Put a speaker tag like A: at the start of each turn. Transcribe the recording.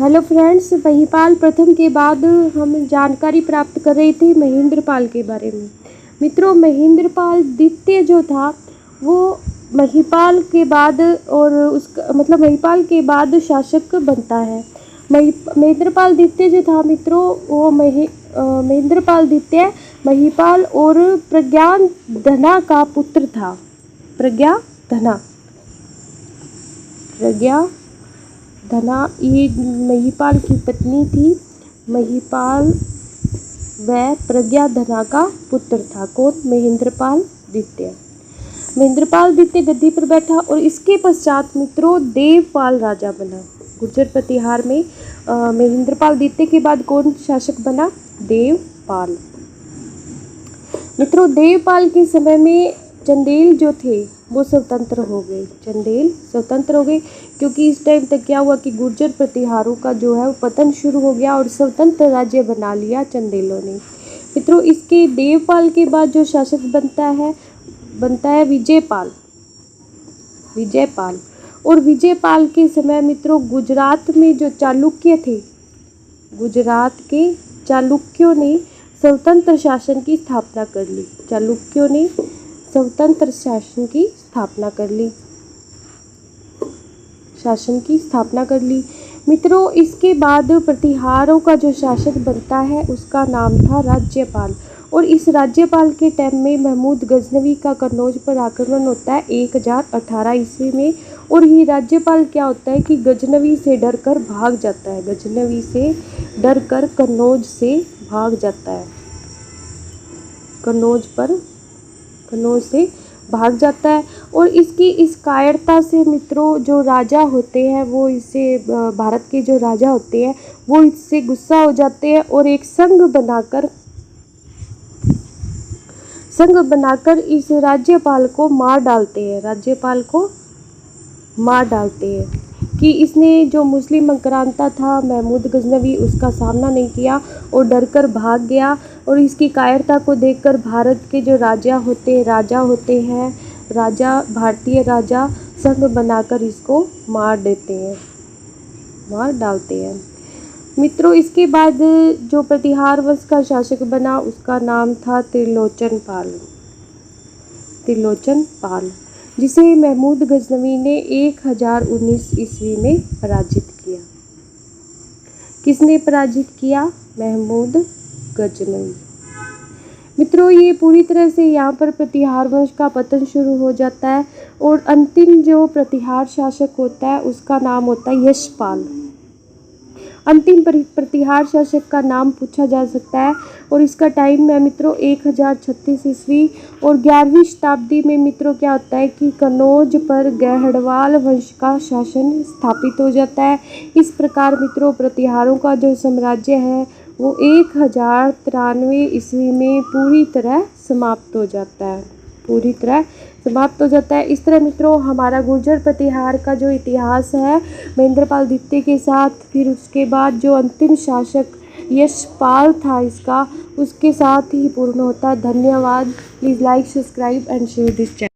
A: Hello friends, Mahipal प्रथम के बाद हम जानकारी प्राप्त कर रहे थे महेंद्रपाल के बारे में। मित्रों, महेंद्रपाल द्वितीय जो था वो महिपाल के बाद और उसका मतलब महिपाल के बाद शासक बनता है। महेंद्रपाल द्वितीय जो था मित्रों वो महेंद्रपाल द्वितीय महिपाल और प्रज्ञाधना का पुत्र था। प्रज्ञाधना ये महिपाल की पत्नी थी। महिपाल व प्रज्ञाधना का पुत्र था। कौन? महेंद्रपाल द्वितीय। महेंद्रपाल द्वितीय गद्दी पर बैठा और इसके पश्चात मित्रों देवपाल राजा बना। गुर्जर प्रतिहार में महेंद्रपाल द्वितीय के बाद कौन शासक बना? देवपाल। मित्रों, देवपाल के समय में चंदेल जो थे वो स्वतंत्र हो गए। चंदेल स्वतंत्र हो गए क्योंकि इस टाइम तक क्या हुआ कि गुर्जर प्रतिहारों का जो है वो पतन शुरू हो गया और स्वतंत्र राज्य बना लिया चंदेलों ने। मित्रों, इसके देवपाल के बाद जो शासक बनता है विजयपाल। और विजयपाल के समय मित्रों गुजरात में जो चालुक्य थे, गुजरात के चालुक्यों ने स्वतंत्र शासन की स्थापना कर ली। चालुक्यों ने स्वतंत्र शासन की स्थापना कर ली। मित्रों, इसके बाद प्रतिहारों का जो शासक बनता है उसका नाम था राज्यपाल। और इस राज्यपाल के टाइम में महमूद गजनवी का कन्नौज पर आक्रमण होता है 1018 ईस्वी में। और ये राज्यपाल क्या होता है कि गजनवी से डरकर भाग जाता है। गजनवी से डरकर कन्नौज से भाग जाता है। कन्नौज से भाग जाता है। और इसकी इस कायरता से मित्रों जो राजा होते हैं वो इससे भारत के जो राजा होते हैं वो इससे गुस्सा हो जाते हैं और एक संघ बनाकर इस राज्यपाल को मार डालते हैं कि इसने जो मुस्लिम आक्रांता था महमूद गजनवी उसका सामना नहीं किया और डरकर भाग गया। और इसकी कायरता को देखकर भारत के जो भारतीय राजा संघ बनाकर इसको मार डालते हैं। मित्रों, इसके बाद जो प्रतिहार वंश का शासक बना उसका नाम था त्रिलोचन पाल, जिसे महमूद गजनवी ने 1019 ईस्वी में पराजित किया। किसने पराजित किया? महमूद गजनवी। मित्रों, ये पूरी तरह से यहाँ पर प्रतिहार वंश का पतन शुरू हो जाता है और अंतिम जो प्रतिहार शासक होता है उसका नाम होता है यशपाल। अंतिम प्रतिहार शासक का नाम पूछा जा सकता है और इसका टाइम है मित्रों 1036 ईस्वी। और 11वीं शताब्दी में मित्रों क्या होता है कि कन्नौज पर गढ़वाल वंश का शासन स्थापित हो जाता है। इस प्रकार मित्रों प्रतिहारों का जो साम्राज्य है वो 1093 ईस्वी में पूरी तरह समाप्त हो जाता है। इस तरह मित्रों हमारा गुर्जर प्रतिहार का जो इतिहास है महेंद्रपाल द्वितीय के साथ, फिर उसके बाद जो अंतिम शासक यशपाल था इसका, उसके साथ ही पूर्ण होता है। धन्यवाद। Please like, subscribe and share this channel.